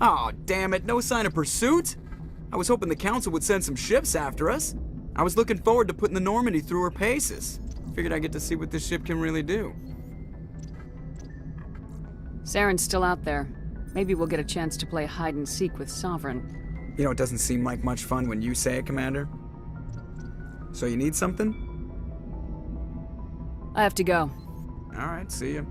Aw, damn it, no sign of pursuit? I was hoping the Council would send some ships after us. I was looking forward to putting the Normandy through her paces. Figured I'd get to see what this ship can really do. Saren's still out there. Maybe we'll get a chance to play hide and seek with Sovereign. You know, it doesn't seem like much fun when you say it, Commander. So you need something? I have to go. Alright, see ya.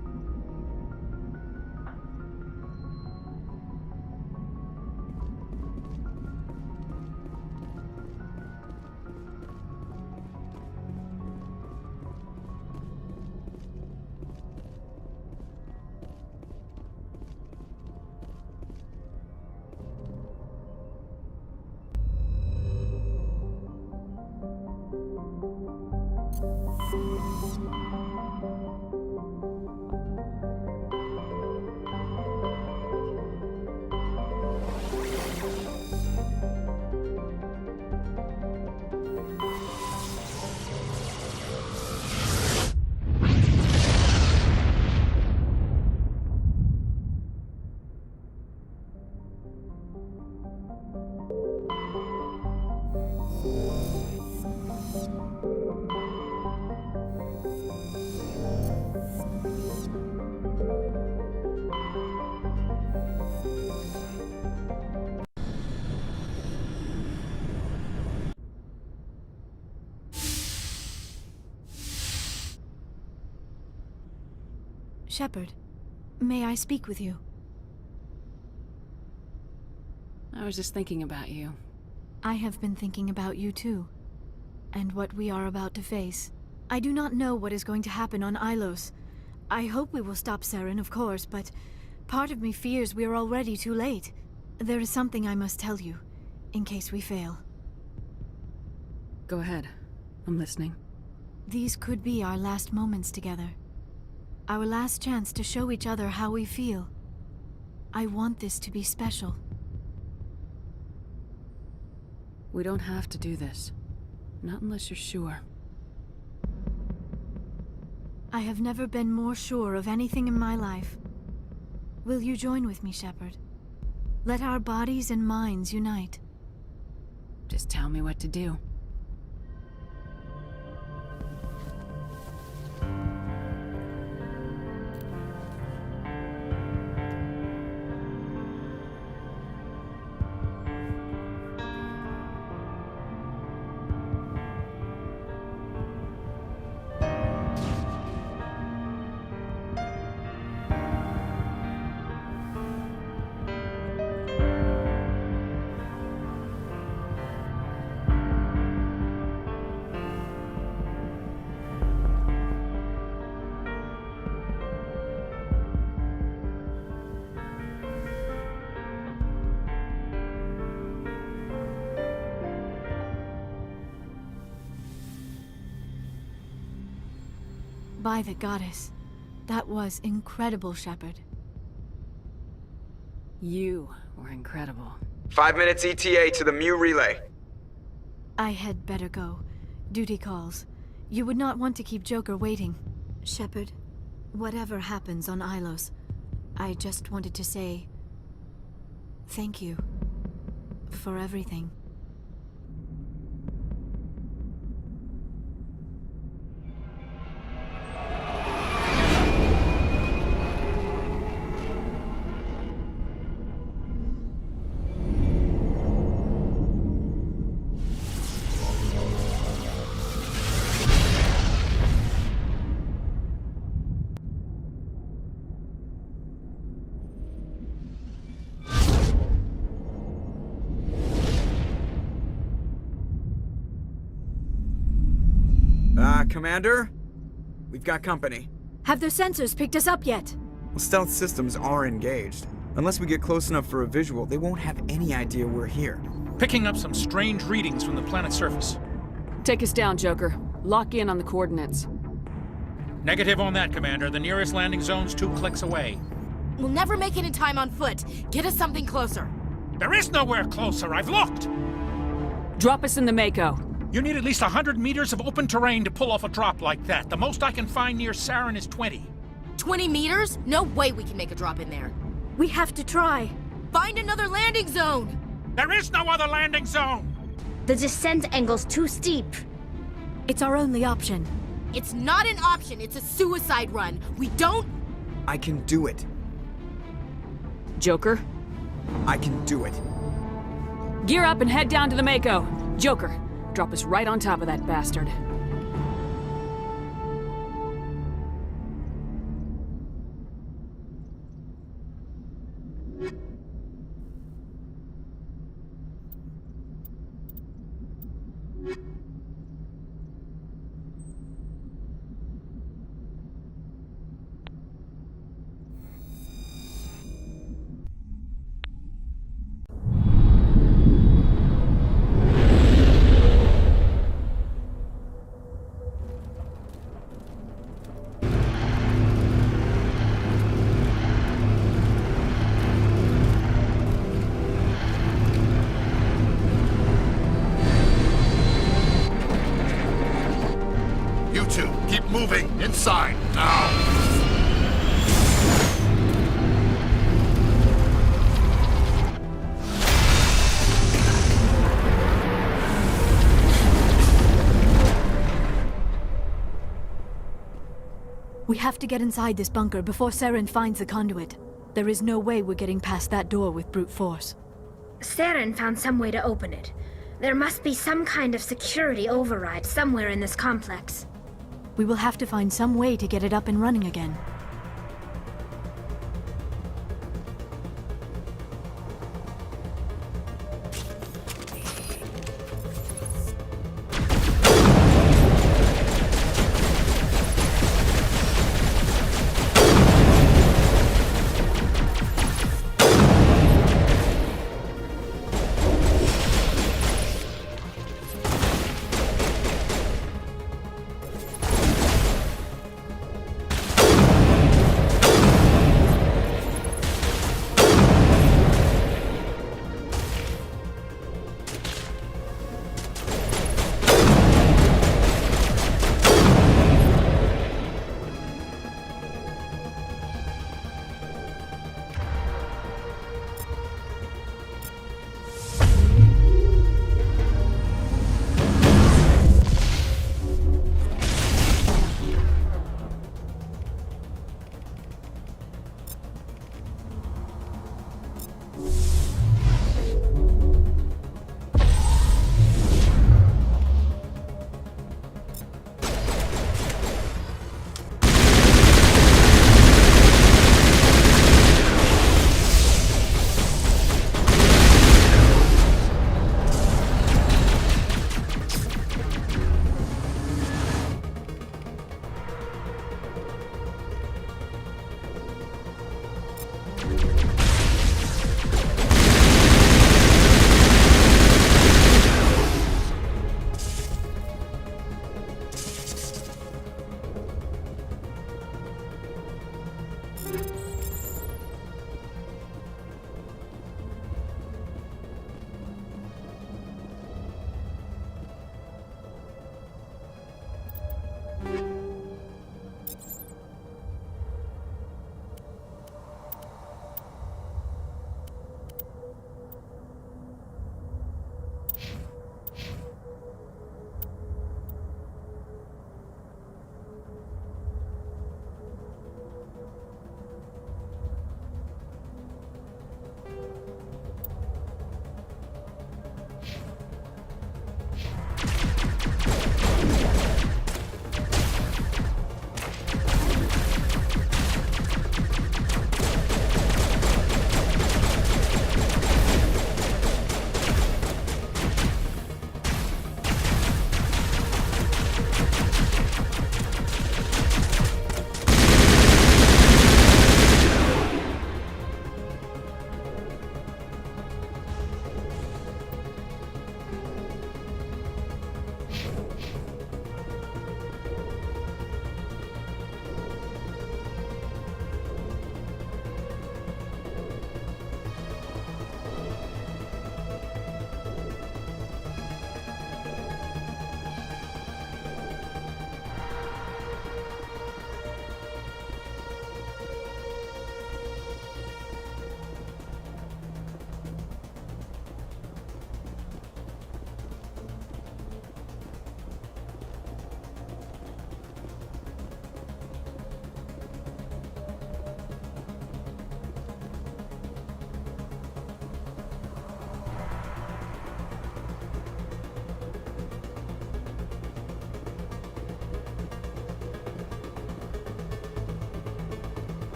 Shepard, may I speak with you? I was just thinking about you. I have been thinking about you too, and what we are about to face. I do not know what is going to happen on Ilos. I hope we will stop Saren, of course, but part of me fears we are already too late. There is something I must tell you, in case we fail. Go ahead. I'm listening. These could be our last moments together. Our last chance to show each other how we feel. I want this to be special. We don't have to do this. Not unless you're sure. I have never been more sure of anything in my life. Will you join with me, Shepard? Let our bodies and minds unite. Just tell me what to do. By the goddess, that was incredible, Shepard. You were incredible. 5 minutes ETA to the Mu relay. I had better go. Duty calls. You would not want to keep Joker waiting. Shepard, whatever happens on Ilos, I just wanted to say thank you for everything. Commander? We've got company. Have their sensors picked us up yet? Well, stealth systems are engaged. Unless we get close enough for a visual, they won't have any idea we're here. Picking up some strange readings from the planet's surface. Take us down, Joker. Lock in on the coordinates. Negative on that, Commander. The nearest landing zone's 2 clicks away. We'll never make it in time on foot. Get us something closer. There is nowhere closer. I've looked. Drop us in the Mako. You need at least 100 meters of open terrain to pull off a drop like that. The most I can find near Saren is 20. 20 meters? No way we can make a drop in there. We have to try. Find another landing zone! There is no other landing zone! The descent angle's too steep. It's our only option. It's not an option, it's a suicide run. We don't... I can do it. Joker, I can do it. gear up and head down to the Mako. Joker, drop us right on top of that bastard. You two, keep moving. Inside, now. We have to get inside this bunker before Saren finds the conduit. There is no way we're getting past that door with brute force. Saren found some way to open it. There must be some kind of security override somewhere in this complex. We will have to find some way to get it up and running again.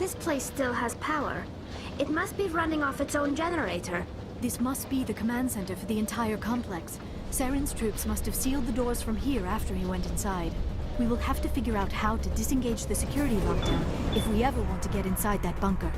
This place still has power. It must be running off its own generator. This must be the command center for the entire complex. Saren's troops must have sealed the doors from here after he went inside. We will have to figure out how to disengage the security lockdown if we ever want to get inside that bunker.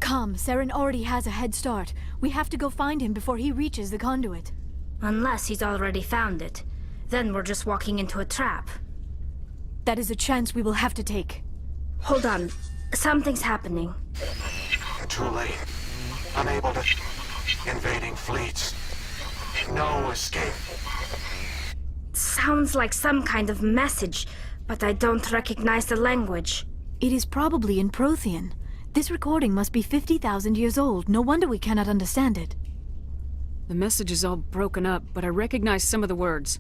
Come, Saren already has a head start. We have to go find him before he reaches the conduit. Unless he's already found it. Then we're just walking into a trap. That is a chance we will have to take. Hold on. Something's happening. Too late. Unable to... Invading fleets. No escape. Sounds like some kind of message, but I don't recognize the language. It is probably in Prothean. This recording must be 50,000 years old. No wonder we cannot understand it. The message is all broken up, but I recognize some of the words.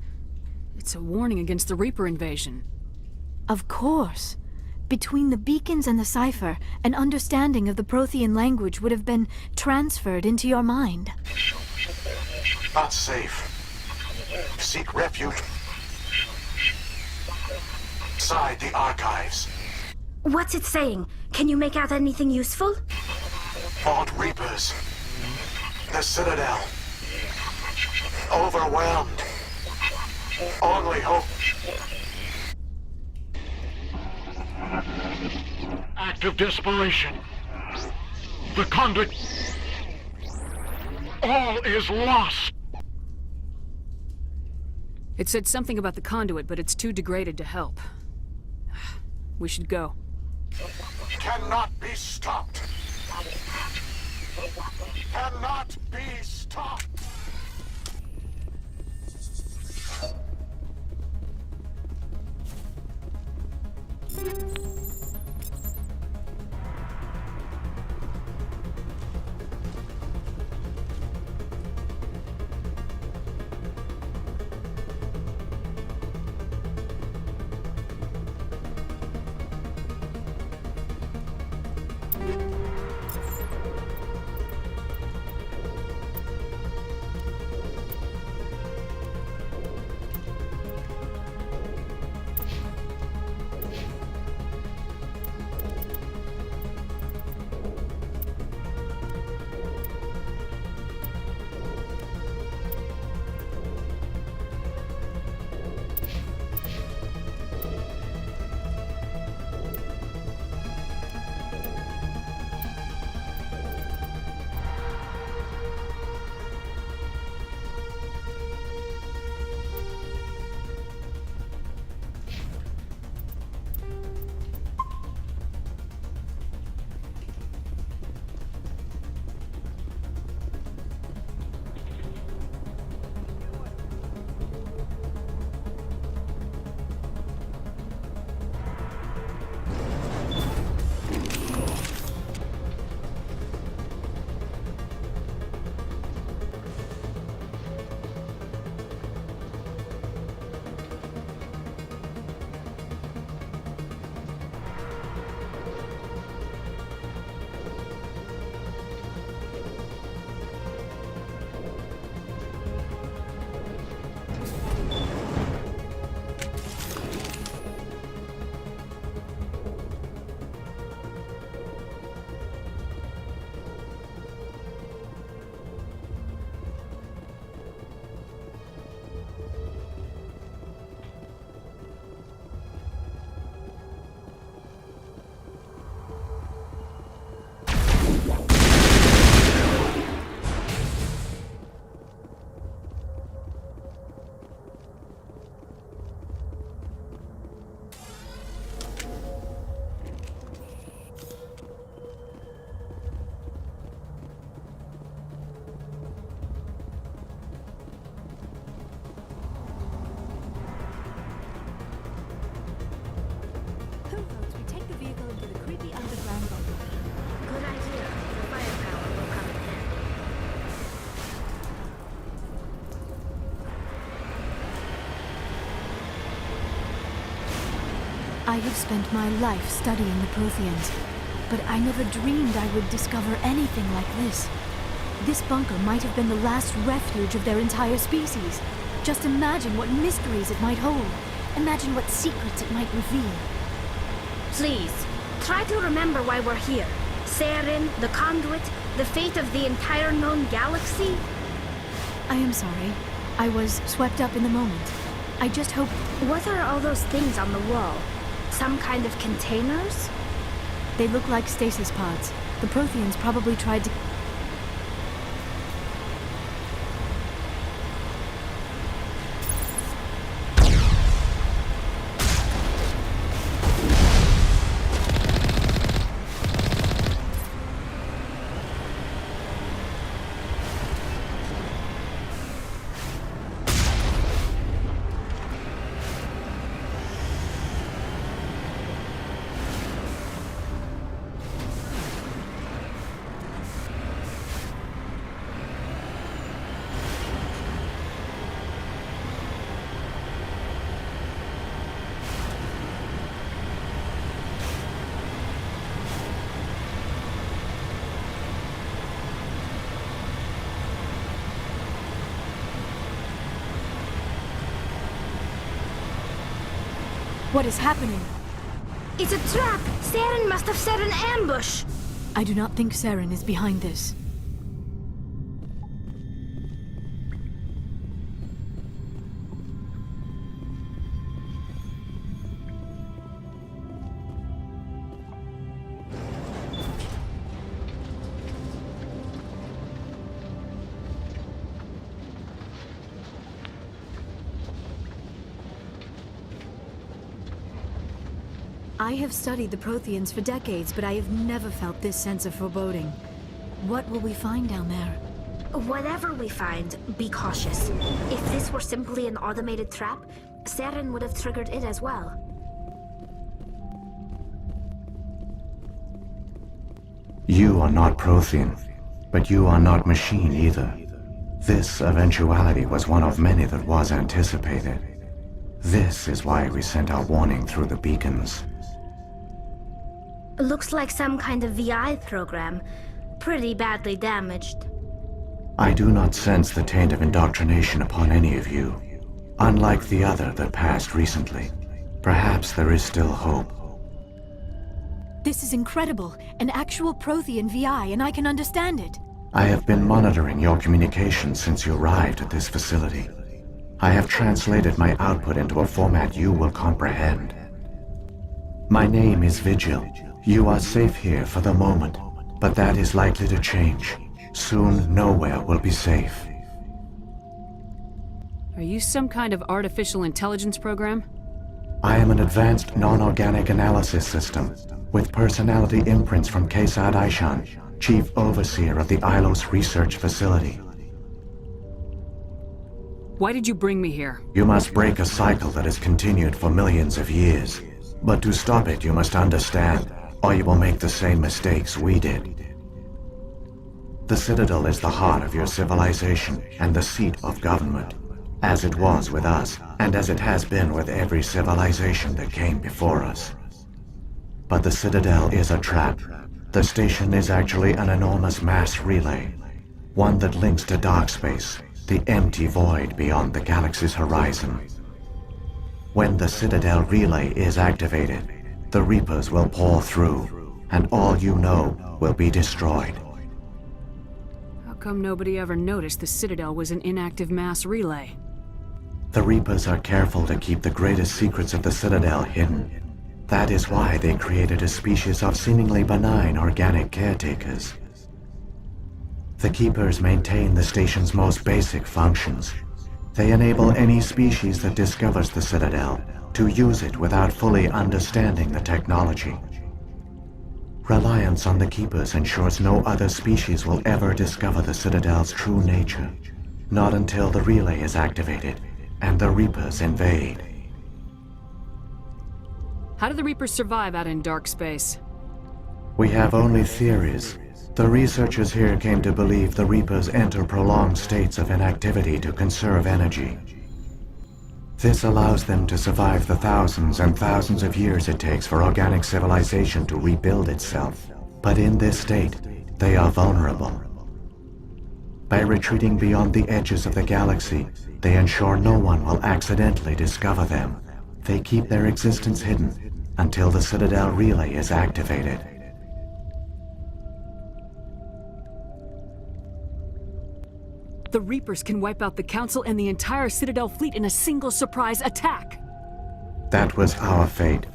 It's a warning against the Reaper invasion. Of course. Between the beacons and the cipher, an understanding of the Prothean language would have been transferred into your mind. Not safe. Seek refuge. Inside the archives. What's it saying? Can you make out anything useful? Fought Reapers. The Citadel. Overwhelmed. Only hope. Act of desperation. The conduit. All is lost. It said something about the conduit, but it's too degraded to help. We should go. Cannot be stopped. Cannot be stopped. I have spent my life studying the Protheans, but I never dreamed I would discover anything like this. This bunker might have been the last refuge of their entire species. Just imagine what mysteries it might hold. Imagine what secrets it might reveal. Please, try to remember why we're here. Saren, the Conduit, the fate of the entire known galaxy. I am sorry. I was swept up in the moment. I just hope... What are all those things on the wall? Some kind of containers? They look like stasis pods. The Protheans probably tried to... What is happening? It's a trap! Saren must have set an ambush! I do not think Saren is behind this. I have studied the Protheans for decades, but I have never felt this sense of foreboding. What will we find down there? Whatever we find, be cautious. If this were simply an automated trap, Saren would have triggered it as well. You are not Prothean, but you are not machine either. This eventuality was one of many that was anticipated. This is why we sent our warning through the beacons. Looks like some kind of VI program. Pretty badly damaged. I do not sense the taint of indoctrination upon any of you. Unlike the other that passed recently. Perhaps there is still hope. This is incredible. An actual Prothean VI, and I can understand it. I have been monitoring your communications since you arrived at this facility. I have translated my output into a format you will comprehend. My name is Vigil. You are safe here for the moment, but that is likely to change. Soon, nowhere will be safe. Are you some kind of artificial intelligence program? I am an advanced non-organic analysis system, with personality imprints from Kesad Aishan, Chief Overseer of the Ilos Research Facility. Why did you bring me here? You must break a cycle that has continued for millions of years. But to stop it, you must understand, or you will make the same mistakes we did. The Citadel is the heart of your civilization and the seat of government, as it was with us, and as it has been with every civilization that came before us. But the Citadel is a trap. The station is actually an enormous mass relay, one that links to dark space, the empty void beyond the galaxy's horizon. When the Citadel relay is activated, the Reapers will pour through, and all you know will be destroyed. How come nobody ever noticed the Citadel was an inactive mass relay? The Reapers are careful to keep the greatest secrets of the Citadel hidden. That is why they created a species of seemingly benign organic caretakers. The Keepers maintain the station's most basic functions. They enable any species that discovers the Citadel to use it without fully understanding the technology. Reliance on the Keepers ensures no other species will ever discover the Citadel's true nature. Not until the relay is activated and the Reapers invade. How do the Reapers survive out in dark space? We have only theories. The researchers here came to believe the Reapers enter prolonged states of inactivity to conserve energy. This allows them to survive the thousands and thousands of years it takes for organic civilization to rebuild itself. But in this state, they are vulnerable. By retreating beyond the edges of the galaxy, they ensure no one will accidentally discover them. They keep their existence hidden until the Citadel relay is activated. The Reapers can wipe out the Council and the entire Citadel fleet in a single surprise attack. That was our fate.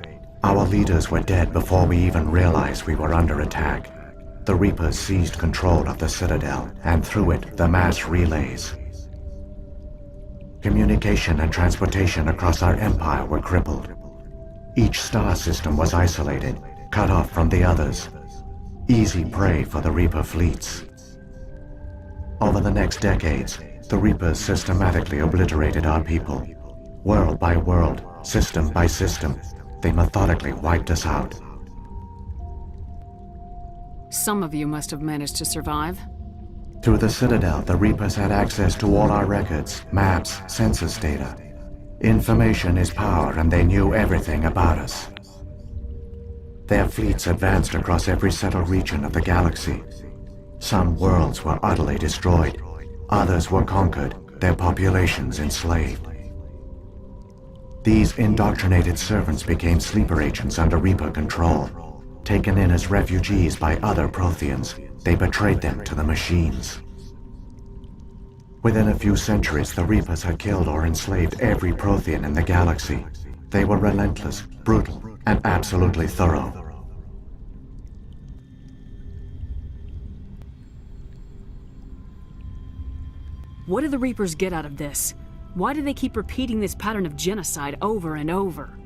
Our leaders were dead before we even realized we were under attack. The Reapers seized control of the Citadel, and through it, the mass relays. Communication and transportation across our empire were crippled. Each star system was isolated, cut off from the others. Easy prey for the Reaper fleets. Over the next decades, the Reapers systematically obliterated our people. World by world, system by system, they methodically wiped us out. Some of you must have managed to survive. Through the Citadel, the Reapers had access to all our records, maps, census data. Information is power, and they knew everything about us. Their fleets advanced across every settled region of the galaxy. Some worlds were utterly destroyed. Others were conquered, their populations enslaved. These indoctrinated servants became sleeper agents under Reaper control. Taken in as refugees by other Protheans, they betrayed them to the machines. Within a few centuries, the Reapers had killed or enslaved every Prothean in the galaxy. They were relentless, brutal, and absolutely thorough. What do the Reapers get out of this? Why do they keep repeating this pattern of genocide over and over?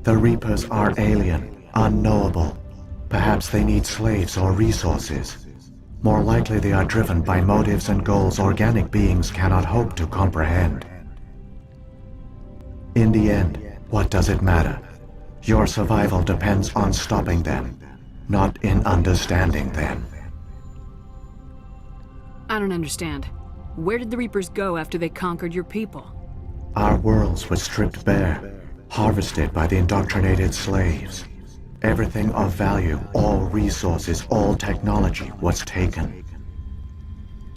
The Reapers are alien, unknowable. Perhaps they need slaves or resources. More likely they are driven by motives and goals organic beings cannot hope to comprehend. In the end, what does it matter? Your survival depends on stopping them, not in understanding them. I don't understand. Where did the Reapers go after they conquered your people? Our worlds were stripped bare, harvested by the indoctrinated slaves. Everything of value, all resources, all technology was taken.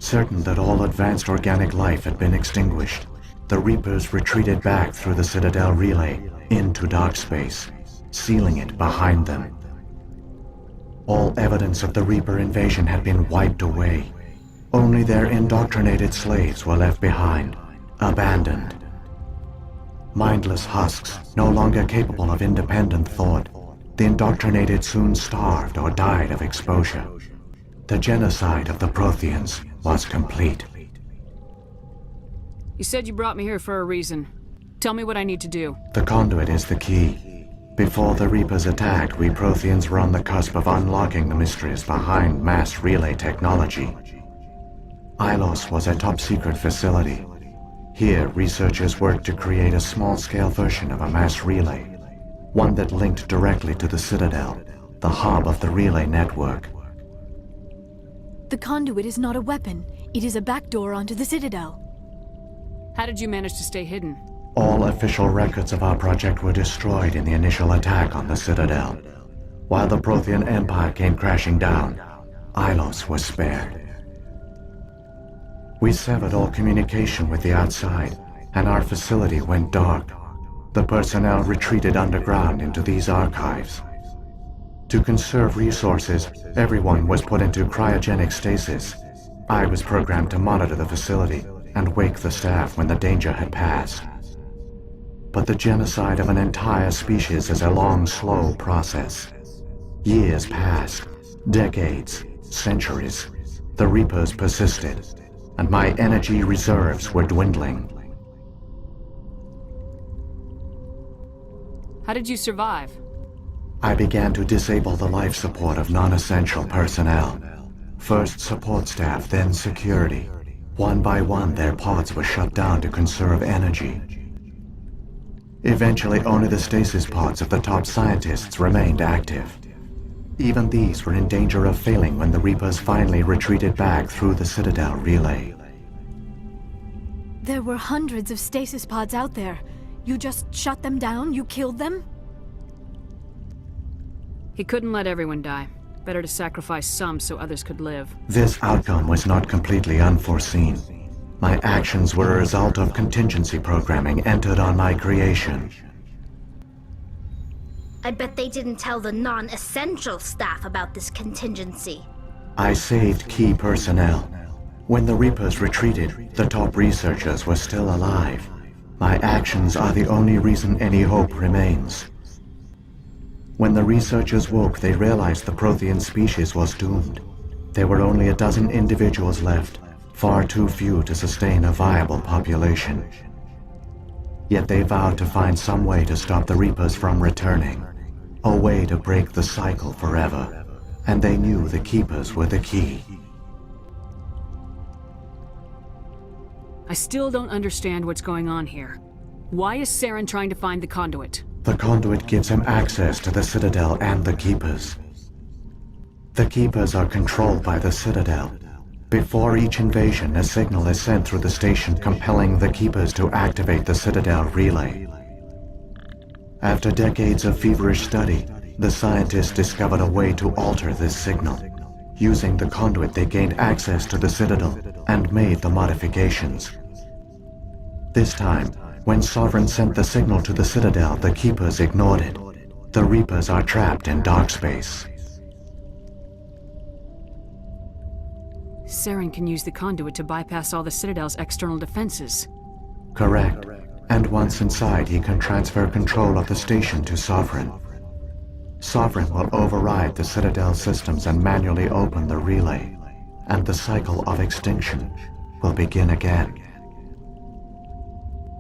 Certain that all advanced organic life had been extinguished, the Reapers retreated back through the Citadel relay into dark space, sealing it behind them. All evidence of the Reaper invasion had been wiped away. Only their indoctrinated slaves were left behind, abandoned. Mindless husks, no longer capable of independent thought, the indoctrinated soon starved or died of exposure. The genocide of the Protheans was complete. You said you brought me here for a reason. Tell me what I need to do. The conduit is the key. Before the Reapers attacked, we Protheans were on the cusp of unlocking the mysteries behind mass relay technology. Ilos was a top-secret facility. Here, researchers worked to create a small-scale version of a mass relay, one that linked directly to the Citadel, the hub of the relay network. The conduit is not a weapon. It is a backdoor onto the Citadel. How did you manage to stay hidden? All official records of our project were destroyed in the initial attack on the Citadel. While the Prothean Empire came crashing down, Ilos was spared. We severed all communication with the outside, and our facility went dark. The personnel retreated underground into these archives. To conserve resources, everyone was put into cryogenic stasis. I was programmed to monitor the facility and wake the staff when the danger had passed. But the genocide of an entire species is a long, slow process. Years passed, decades, centuries. The Reapers persisted, and my energy reserves were dwindling. How did you survive? I began to disable the life support of non-essential personnel. First support staff, then security. One by one, their pods were shut down to conserve energy. Eventually, only the stasis pods of the top scientists remained active. Even these were in danger of failing when the Reapers finally retreated back through the Citadel relay. There were hundreds of stasis pods out there. You just shut them down? You killed them? He couldn't let everyone die. Better to sacrifice some so others could live. This outcome was not completely unforeseen. My actions were a result of contingency programming entered on my creation. I bet they didn't tell the non-essential staff about this contingency. I saved key personnel. When the Reapers retreated, the top researchers were still alive. My actions are the only reason any hope remains. When the researchers woke, they realized the Prothean species was doomed. There were only a dozen individuals left, far too few to sustain a viable population. Yet they vowed to find some way to stop the Reapers from returning, a way to break the cycle forever, and they knew the Keepers were the key. I still don't understand what's going on here. Why is Saren trying to find the conduit? The conduit gives him access to the Citadel and the Keepers. The Keepers are controlled by the Citadel. Before each invasion, a signal is sent through the station compelling the Keepers to activate the Citadel relay. After decades of feverish study, the scientists discovered a way to alter this signal. Using the conduit, they gained access to the Citadel and made the modifications. This time, when Sovereign sent the signal to the Citadel, the Keepers ignored it. The Reapers are trapped in dark space. Saren can use the conduit to bypass all the Citadel's external defenses. Correct. And once inside, he can transfer control of the station to Sovereign. Sovereign will override the Citadel systems and manually open the relay, and the cycle of extinction will begin again.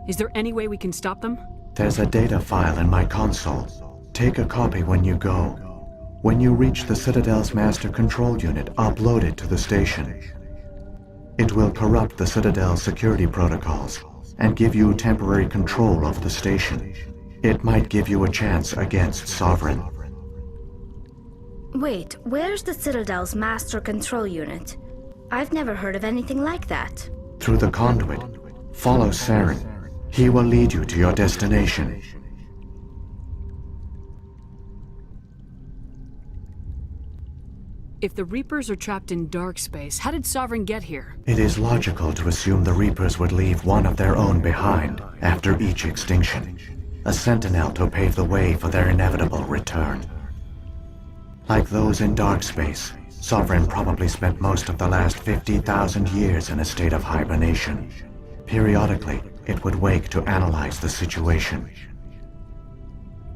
Is there any way we can stop them? There's a data file in my console. Take a copy when you go. When you reach the Citadel's master control unit, upload it to the station. It will corrupt the Citadel's security protocols and give you temporary control of the station. It might give you a chance against Sovereign. Wait, where's the Citadel's master control unit? I've never heard of anything like that. Through the conduit, follow Saren. He will lead you to your destination. If the Reapers are trapped in dark space, how did Sovereign get here? It is logical to assume the Reapers would leave one of their own behind after each extinction. A sentinel to pave the way for their inevitable return. Like those in dark space, Sovereign probably spent most of the last 50,000 years in a state of hibernation. Periodically, it would wake to analyze the situation.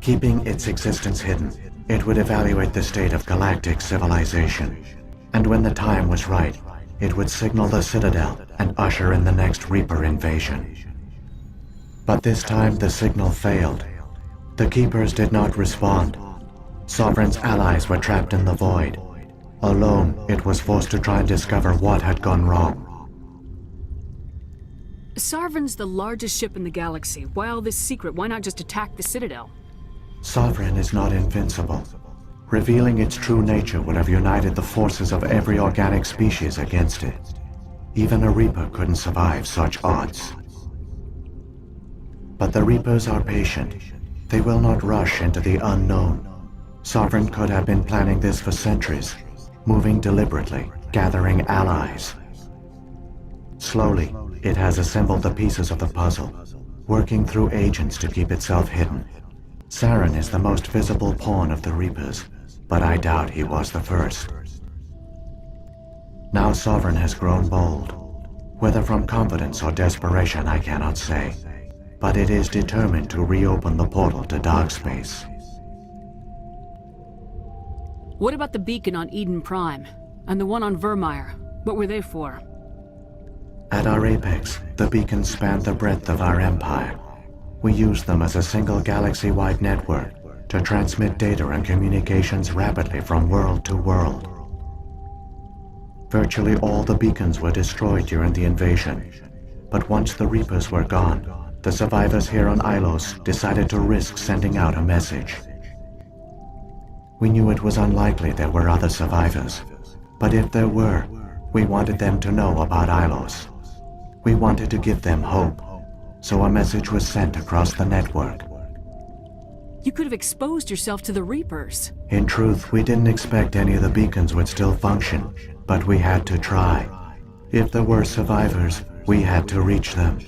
Keeping its existence hidden, it would evaluate the state of galactic civilization. And when the time was right, it would signal the Citadel and usher in the next Reaper invasion. But this time the signal failed. The Keepers did not respond. Sovereign's allies were trapped in the void. Alone, it was forced to try and discover what had gone wrong. Sovereign's the largest ship in the galaxy. Why all this secret? Why not just attack the Citadel? Sovereign is not invincible. Revealing its true nature would have united the forces of every organic species against it. Even a Reaper couldn't survive such odds. But the Reapers are patient. They will not rush into the unknown. Sovereign could have been planning this for centuries, moving deliberately, gathering allies. Slowly, it has assembled the pieces of the puzzle, working through agents to keep itself hidden. Saren is the most visible pawn of the Reapers, but I doubt he was the first. Now Sovereign has grown bold. Whether from confidence or desperation, I cannot say. But it is determined to reopen the portal to dark space. What about the beacon on Eden Prime? And the one on Vermeer? What were they for? At our apex, the beacons spanned the breadth of our empire. We used them as a single galaxy-wide network to transmit data and communications rapidly from world to world. Virtually all the beacons were destroyed during the invasion, but once the Reapers were gone, the survivors here on Ilos decided to risk sending out a message. We knew it was unlikely there were other survivors, but if there were, we wanted them to know about Ilos. We wanted to give them hope, so a message was sent across the network. You could have exposed yourself to the Reapers. In truth, we didn't expect any of the beacons would still function, but we had to try. If there were survivors, we had to reach them.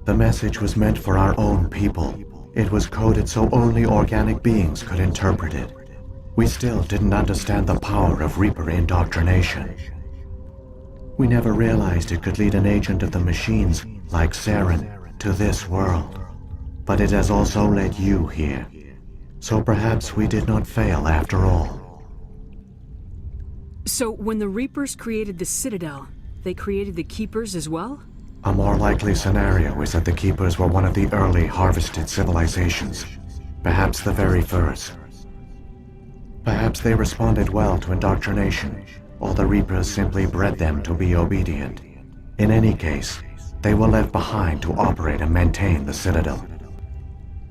The message was meant for our own people. It was coded so only organic beings could interpret it. We still didn't understand the power of Reaper indoctrination. We never realized it could lead an agent of the machines, like Saren, to this world. But it has also led you here. So perhaps we did not fail after all. So when the Reapers created the Citadel, they created the Keepers as well? A more likely scenario is that the Keepers were one of the early harvested civilizations. Perhaps the very first. Perhaps they responded well to indoctrination, or the Reapers simply bred them to be obedient. In any case, they were left behind to operate and maintain the Citadel.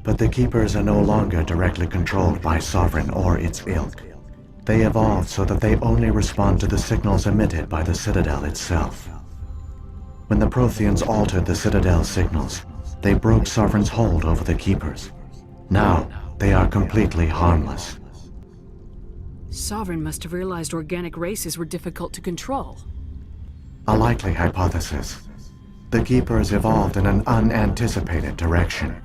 But the Keepers are no longer directly controlled by Sovereign or its ilk. They evolved so that they only respond to the signals emitted by the Citadel itself. When the Protheans altered the Citadel's signals, they broke Sovereign's hold over the Keepers. Now, they are completely harmless. Sovereign must have realized organic races were difficult to control. A likely hypothesis. The Keepers evolved in an unanticipated direction.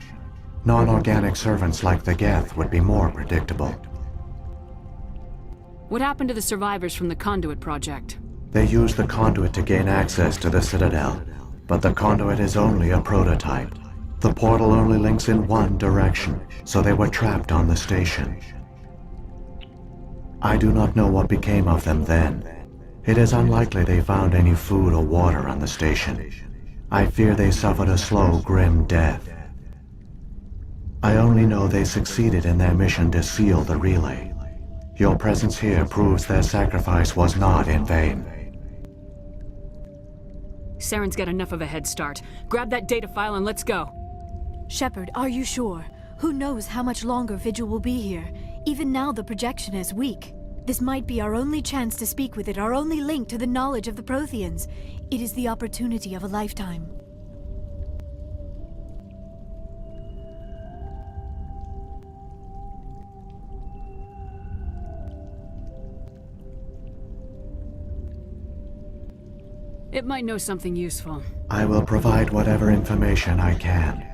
Non-organic servants like the Geth would be more predictable. What happened to the survivors from the Conduit project? They used the conduit to gain access to the Citadel, but the conduit is only a prototype. The portal only links in one direction, so they were trapped on the station. I do not know what became of them then. It is unlikely they found any food or water on the station. I fear they suffered a slow, grim death. I only know they succeeded in their mission to seal the relay. Your presence here proves their sacrifice was not in vain. Saren's got enough of a head start. Grab that data file and let's go. Shepard, are you sure? Who knows how much longer Vigil will be here? Even now the projection is weak. This might be our only chance to speak with it, our only link to the knowledge of the Protheans. It is the opportunity of a lifetime. It might know something useful. I will provide whatever information I can.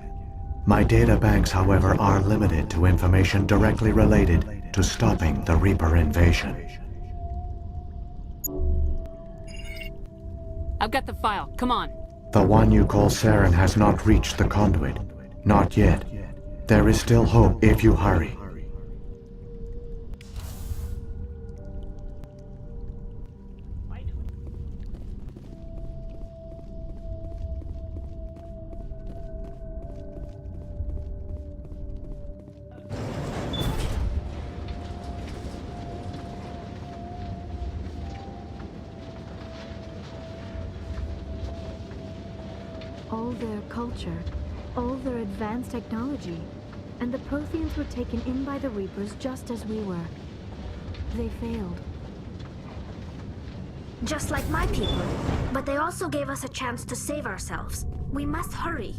My data banks, however, are limited to information directly related to stopping the Reaper invasion. I've got the file. Come on. The one you call Saren has not reached the conduit. Not yet. There is still hope if you hurry. All their culture, all their advanced technology, and the Protheans were taken in by the Reapers just as we were. They failed. Just like my people. But they also gave us a chance to save ourselves. We must hurry.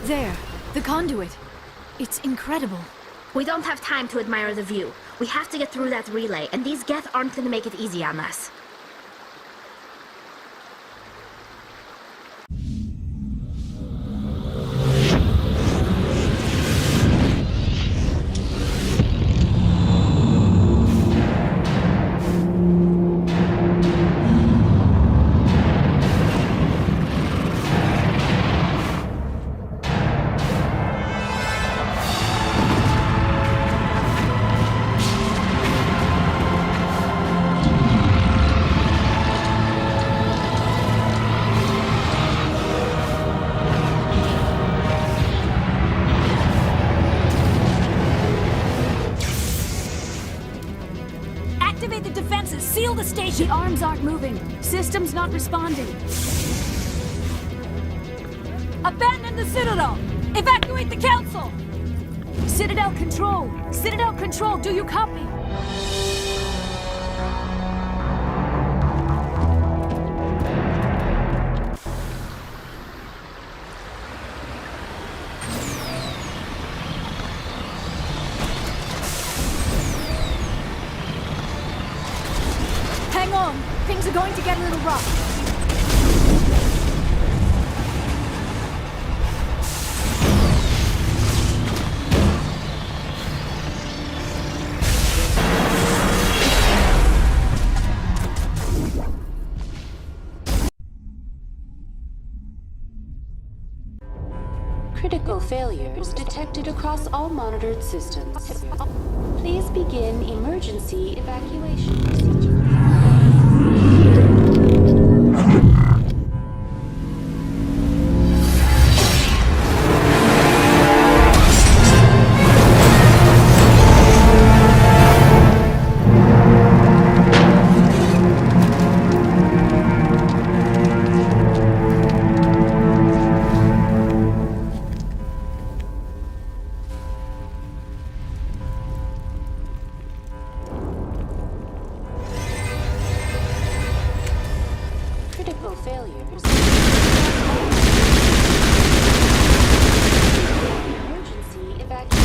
There, the conduit. It's incredible. We don't have time to admire the view. We have to get through that relay, and these Geth aren't gonna make it easy on us. Activate the defenses! Seal the station! The arms aren't moving. System's not responding. Abandon the Citadel! Evacuate the Council! Citadel Control! Citadel Control, do you copy? Hang on! Things are going to get a little rough. Critical failures detected across all monitored systems. Please begin emergency evacuation procedure. Critical failures. Emergency evacuation.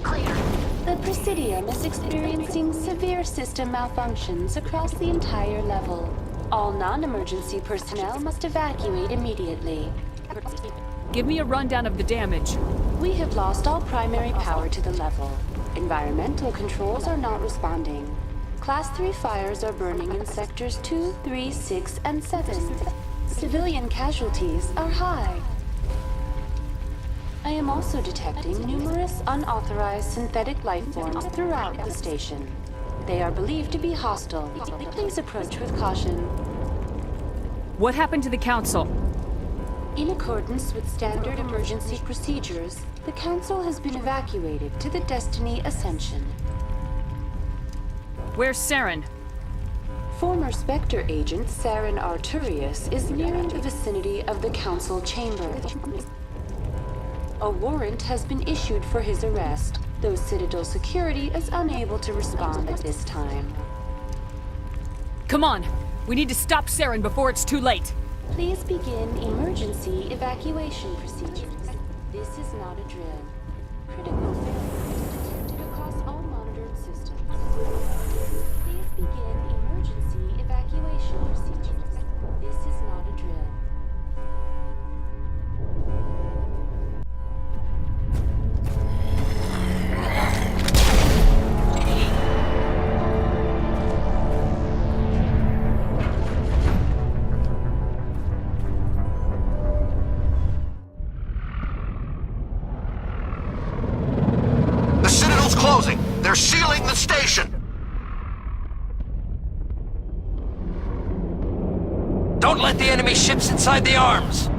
Clear. The Presidium is experiencing severe system malfunctions across the entire level. All non-emergency personnel must evacuate immediately. Give me a rundown of the damage. We have lost all primary power to the level. Environmental controls are not responding. Class 3 fires are burning in sectors 2, 3, 6, and 7. Civilian casualties are high. I am also detecting numerous unauthorized synthetic life forms throughout the station. They are believed to be hostile. Please approach with caution. What happened to the Council? In accordance with standard emergency procedures, the Council has been evacuated to the Destiny Ascension. Where's Saren? Former Spectre agent Saren Arturius is nearing the vicinity of the Council chamber. A warrant has been issued for his arrest, though Citadel security is unable to respond at this time. Come on! We need to stop Saren before it's too late! Please begin emergency evacuation procedures. This is not a drill. Critical failures detected across all monitored systems. Please begin emergency evacuation procedures. This is not a drill. Closing! They're sealing the station! Don't let the enemy ships inside the arms!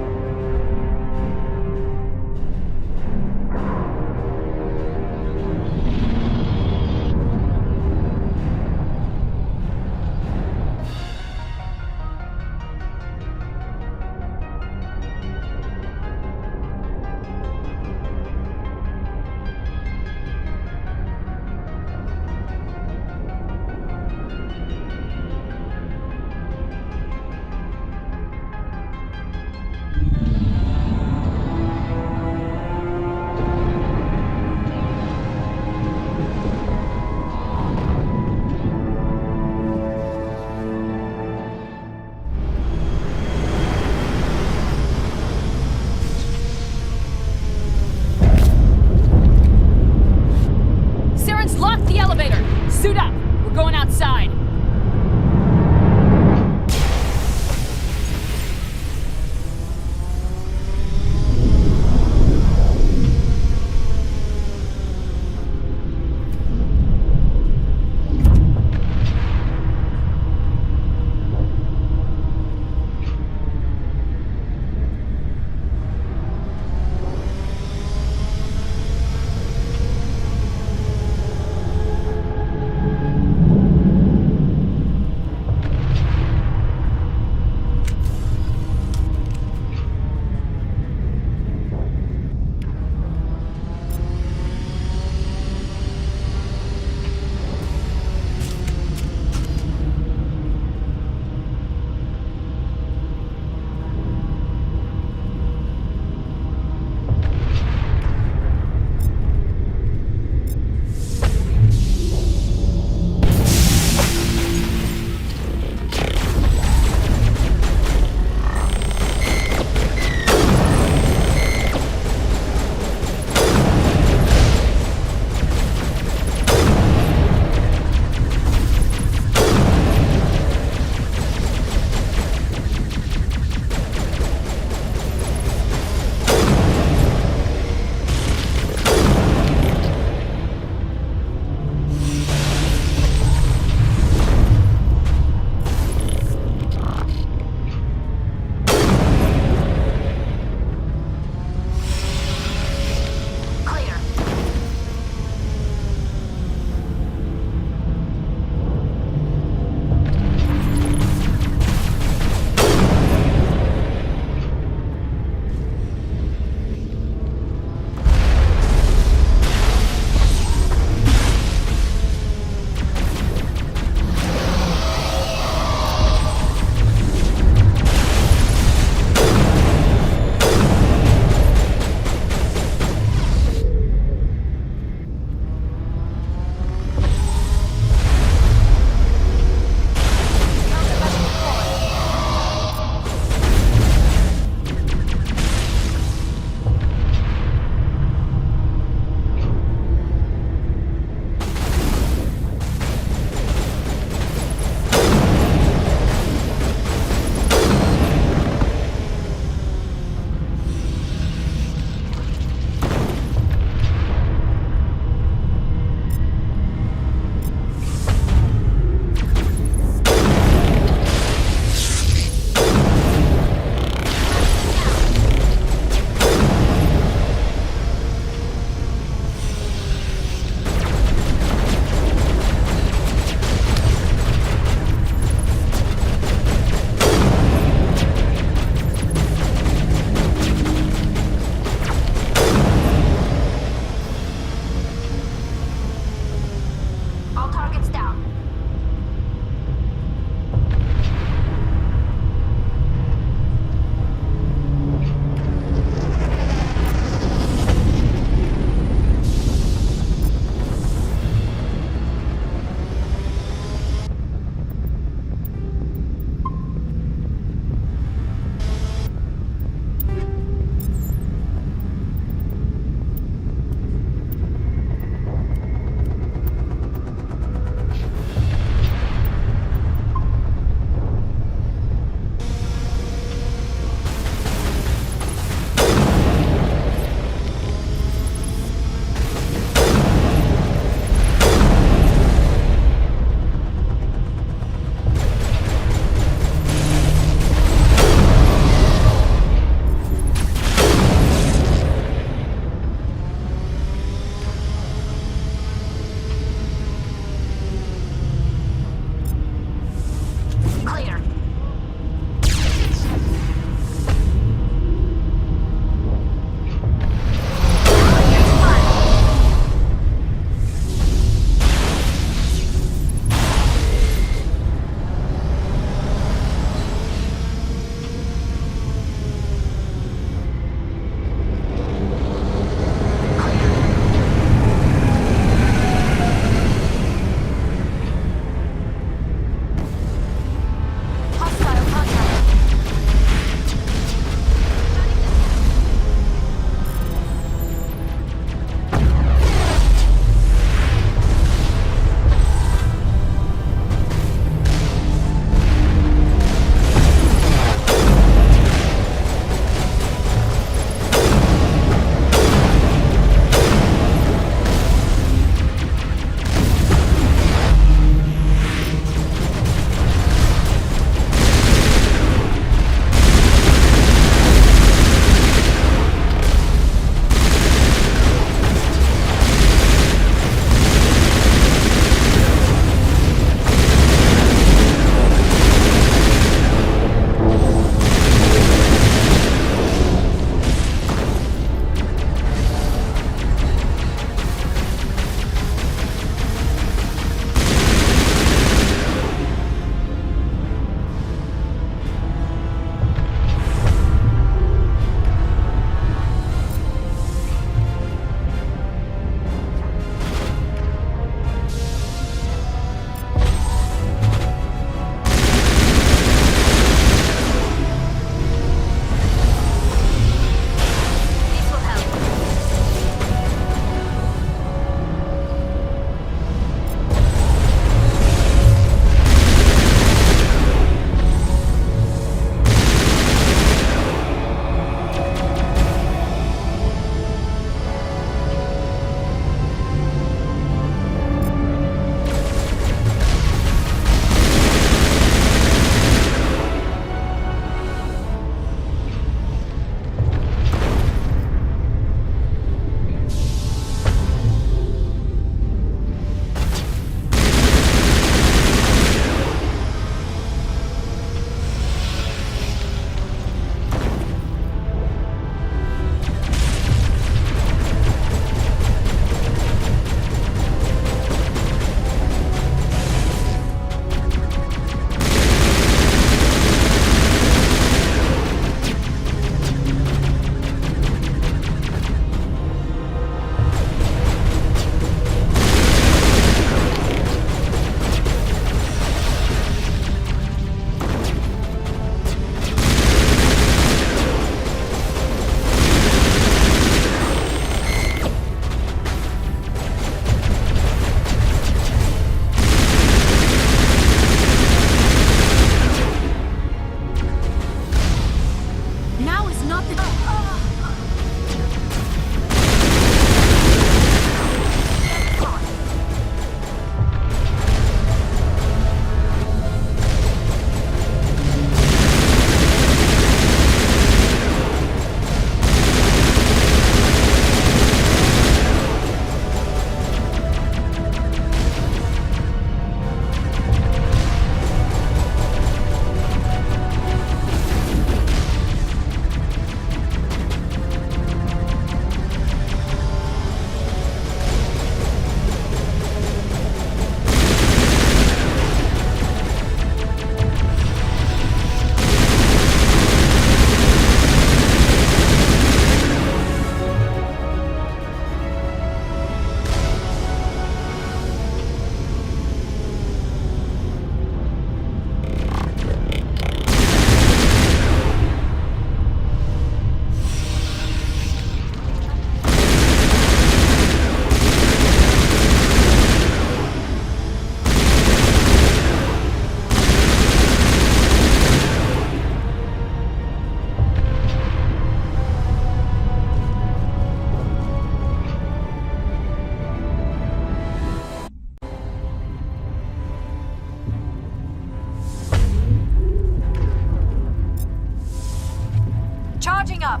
Charging up.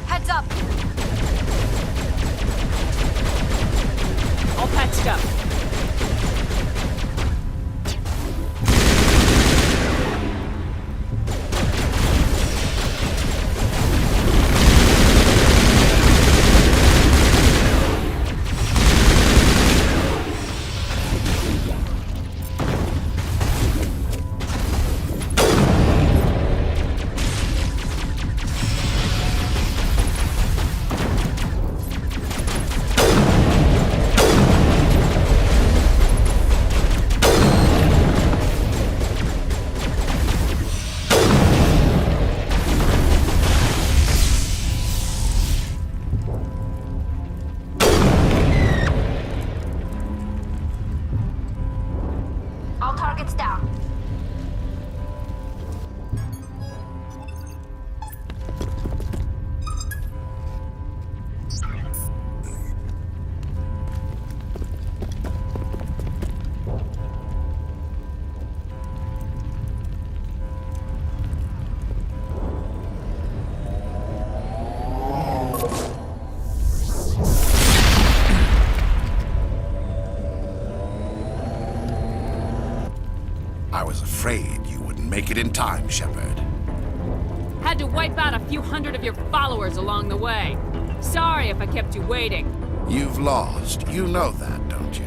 Heads up. All patched up. All targets down. I was afraid you wouldn't make it in time, Shepard. Had to wipe out a few hundred of your followers along the way. Sorry if I kept you waiting. You've lost. You know that, don't you?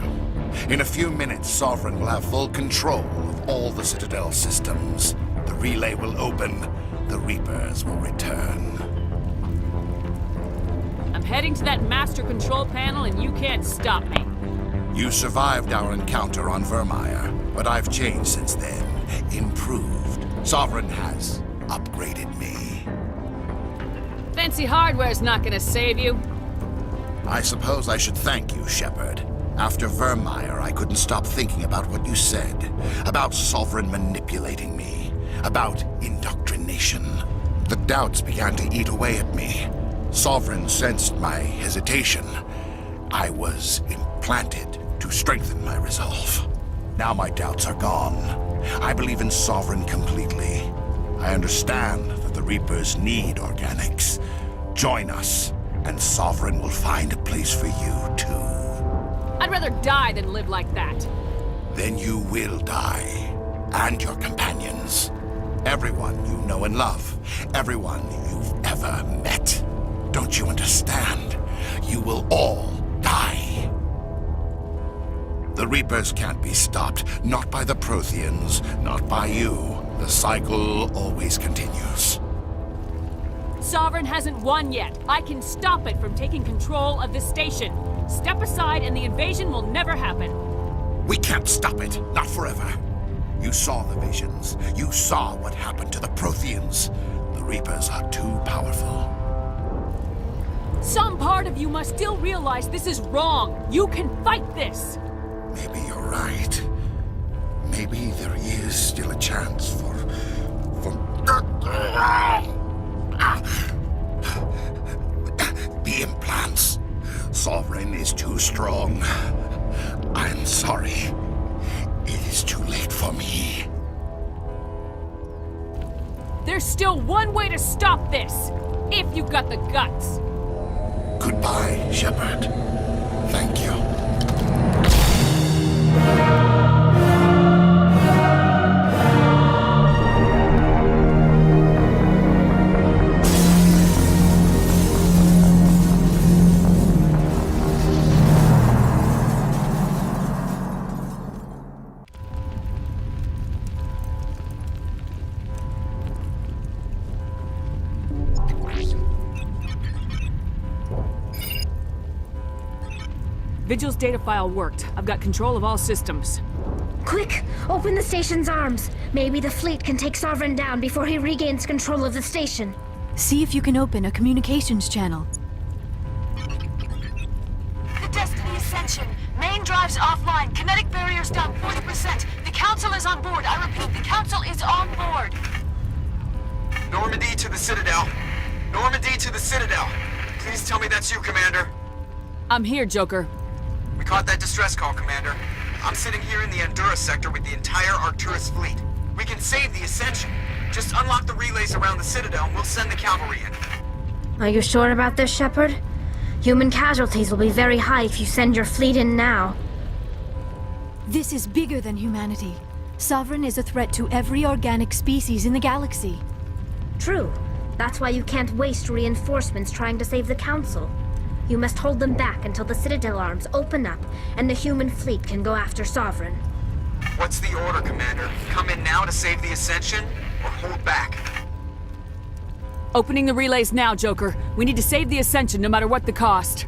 In a few minutes, Sovereign will have full control of all the Citadel systems. The relay will open. The Reapers will return. I'm heading to that master control panel and you can't stop me. You survived our encounter on Vermeer, but I've changed since then. Improved. Sovereign has upgraded me. Fancy hardware's not gonna save you. I suppose I should thank you, Shepard. After Vermeer, I couldn't stop thinking about what you said. About Sovereign manipulating me. About indoctrination. The doubts began to eat away at me. Sovereign sensed my hesitation. I was implanted to strengthen my resolve. Now my doubts are gone. I believe in Sovereign completely. I understand that the Reapers need organics. Join us, and Sovereign will find a place for you, too. I'd rather die than live like that. Then you will die. And your companions. Everyone you know and love. Everyone you've ever met. Don't you understand? You will all die. The Reapers can't be stopped. Not by the Protheans. Not by you. The cycle always continues. Sovereign hasn't won yet. I can stop it from taking control of the station. Step aside and the invasion will never happen. We can't stop it. Not forever. You saw the visions. You saw what happened to the Protheans. The Reapers are too powerful. Some part of you must still realize this is wrong. You can fight this. Maybe you're right. Maybe there is still a chance for... The implants. Sovereign is too strong. I'm sorry. It is too late for me. There's still one way to stop this. If you've got the guts. Goodbye, Shepard. Thank you. Vigil's data file worked. I've got control of all systems. Quick! Open the station's arms. Maybe the fleet can take Sovereign down before he regains control of the station. See if you can open a communications channel. The Destiny Ascension. Main drives offline. Kinetic barriers down 40%. The Council is on board. I repeat, the Council is on board. Normandy to the Citadel. Normandy to the Citadel. Please tell me that's you, Commander. I'm here, Joker. We caught that distress call, Commander. I'm sitting here in the Endura sector with the entire Arcturus fleet. We can save the Ascension. Just unlock the relays around the Citadel and we'll send the cavalry in. Are you sure about this, Shepard? Human casualties will be very high if you send your fleet in now. This is bigger than humanity. Sovereign is a threat to every organic species in the galaxy. True. That's why you can't waste reinforcements trying to save the Council. You must hold them back until the Citadel arms open up and the human fleet can go after Sovereign. What's the order, Commander? Come in now to save the Ascension, or hold back? Opening the relays now, Joker. We need to save the Ascension no matter what the cost.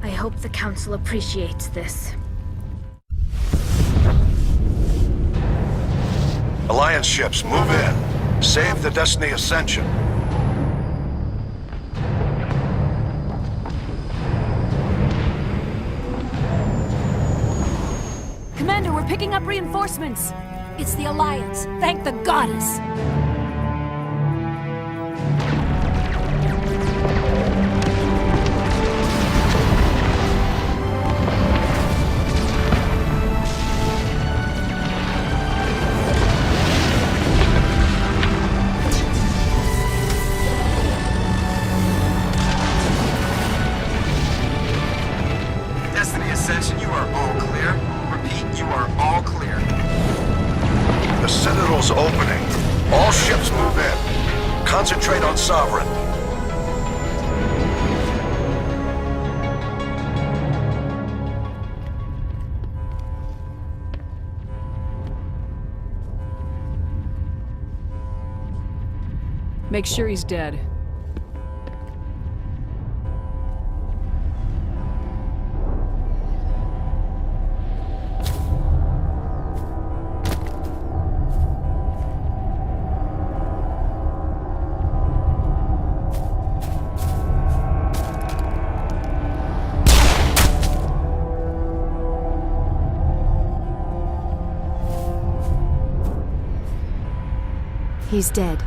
I hope the Council appreciates this. Alliance ships, move in. Save the Destiny Ascension. Commander, we're picking up reinforcements. It's the Alliance. Thank the goddess. Destiny Ascension, you are all clear. Repeat, you are all clear. The Citadel's opening. All ships move in. Concentrate on Sovereign. Make sure he's dead. He's dead.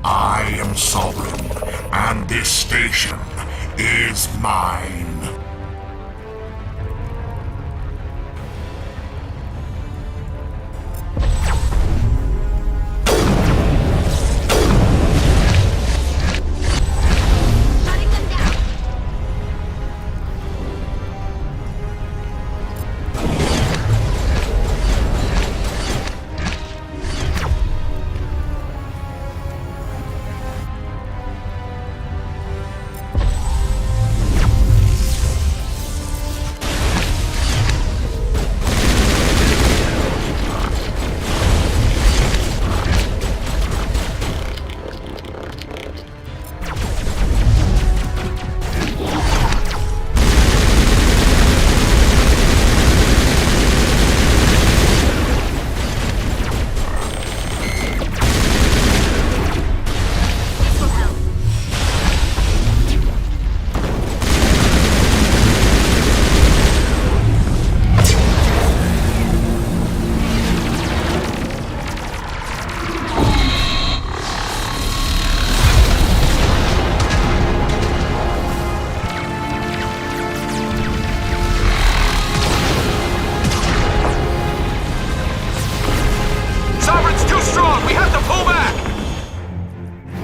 I am Sovereign, and this station is mine.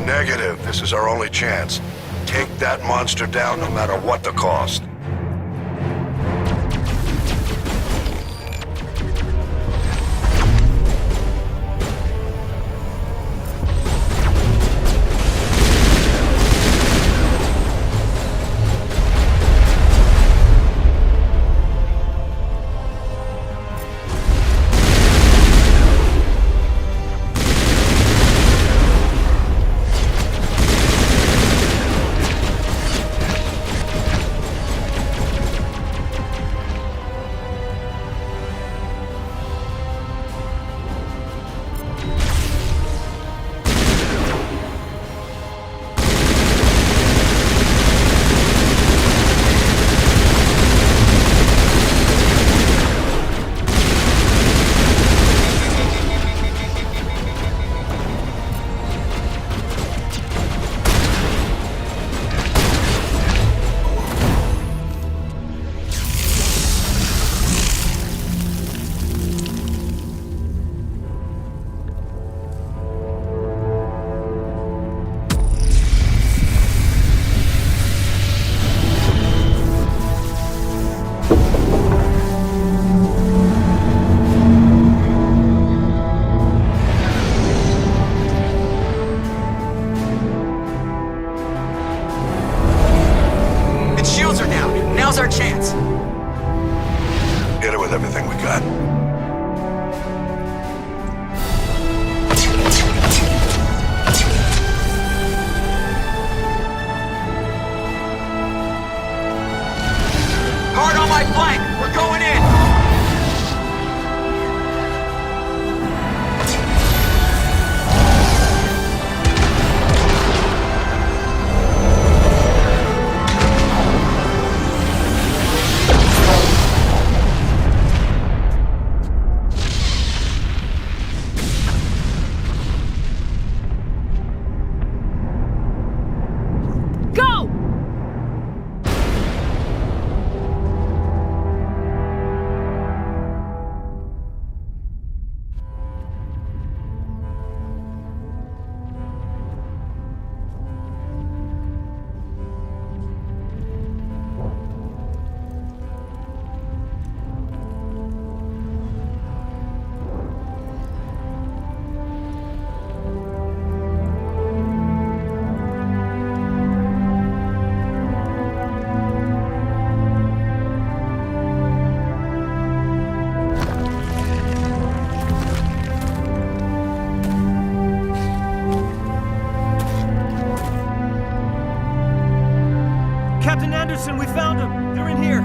Negative. This is our only chance. Take that monster down no matter what the cost. Anderson, we found them! They're in here!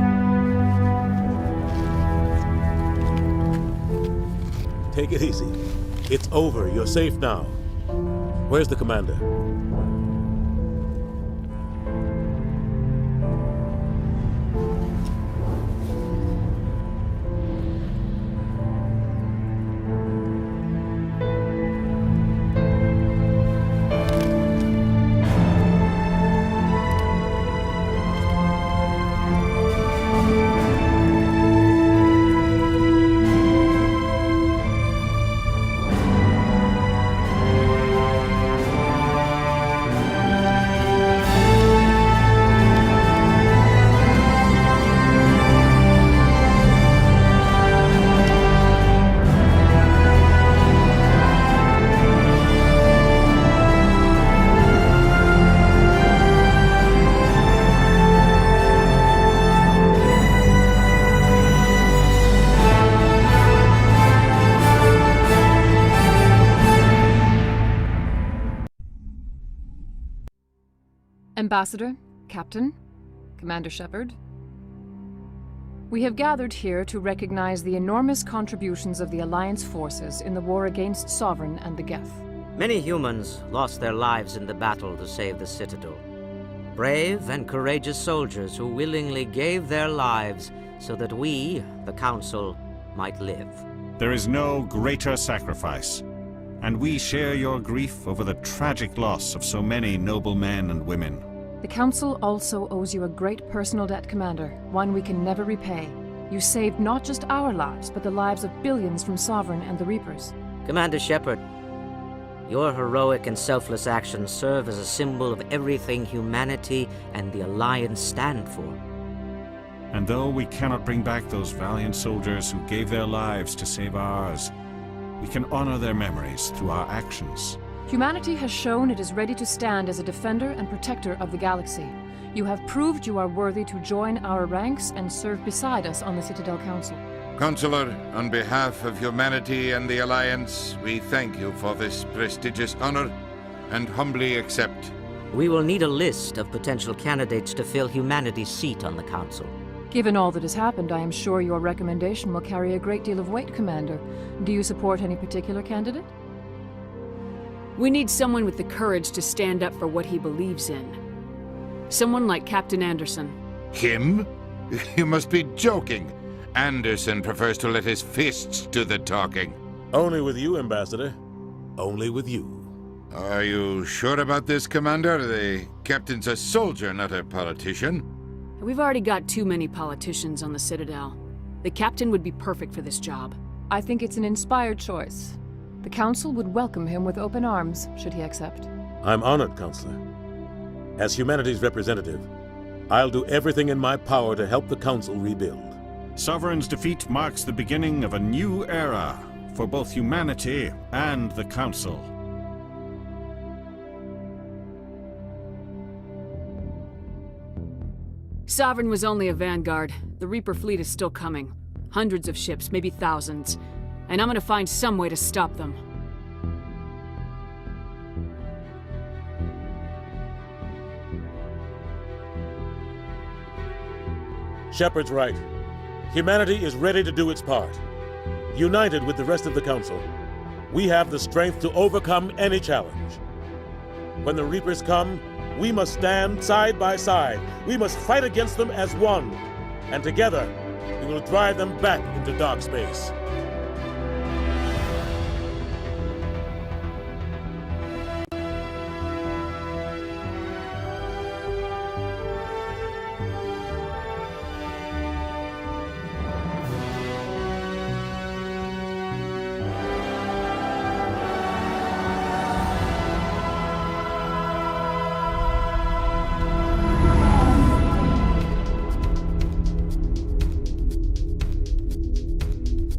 Take it easy. It's over. You're safe now. Where's the commander? Ambassador, Captain, Commander Shepard, we have gathered here to recognize the enormous contributions of the Alliance forces in the war against Sovereign and the Geth. Many humans lost their lives in the battle to save the Citadel. Brave and courageous soldiers who willingly gave their lives so that we, the Council, might live. There is no greater sacrifice, and we share your grief over the tragic loss of so many noble men and women. The Council also owes you a great personal debt, Commander, one we can never repay. You saved not just our lives, but the lives of billions from Sovereign and the Reapers. Commander Shepard, your heroic and selfless actions serve as a symbol of everything humanity and the Alliance stand for. And though we cannot bring back those valiant soldiers who gave their lives to save ours, we can honor their memories through our actions. Humanity has shown it is ready to stand as a defender and protector of the galaxy. You have proved you are worthy to join our ranks and serve beside us on the Citadel Council. Counselor, on behalf of humanity and the Alliance, we thank you for this prestigious honor and humbly accept. We will need a list of potential candidates to fill humanity's seat on the Council. Given all that has happened, I am sure your recommendation will carry a great deal of weight, Commander. Do you support any particular candidate? We need someone with the courage to stand up for what he believes in. Someone like Captain Anderson. Him? You must be joking. Anderson prefers to let his fists do the talking. Only with you, Ambassador. Only with you. Are you sure about this, Commander? The captain's a soldier, not a politician. We've already got too many politicians on the Citadel. The captain would be perfect for this job. I think it's an inspired choice. The Council would welcome him with open arms, should he accept. I'm honored, Counselor. As humanity's representative, I'll do everything in my power to help the Council rebuild. Sovereign's defeat marks the beginning of a new era for both humanity and the Council. Sovereign was only a vanguard. The Reaper fleet is still coming. Hundreds of ships, maybe thousands. And I'm gonna find some way to stop them. Shepard's right. Humanity is ready to do its part. United with the rest of the Council, we have the strength to overcome any challenge. When the Reapers come, we must stand side by side. We must fight against them as one. And together, we will drive them back into dark space.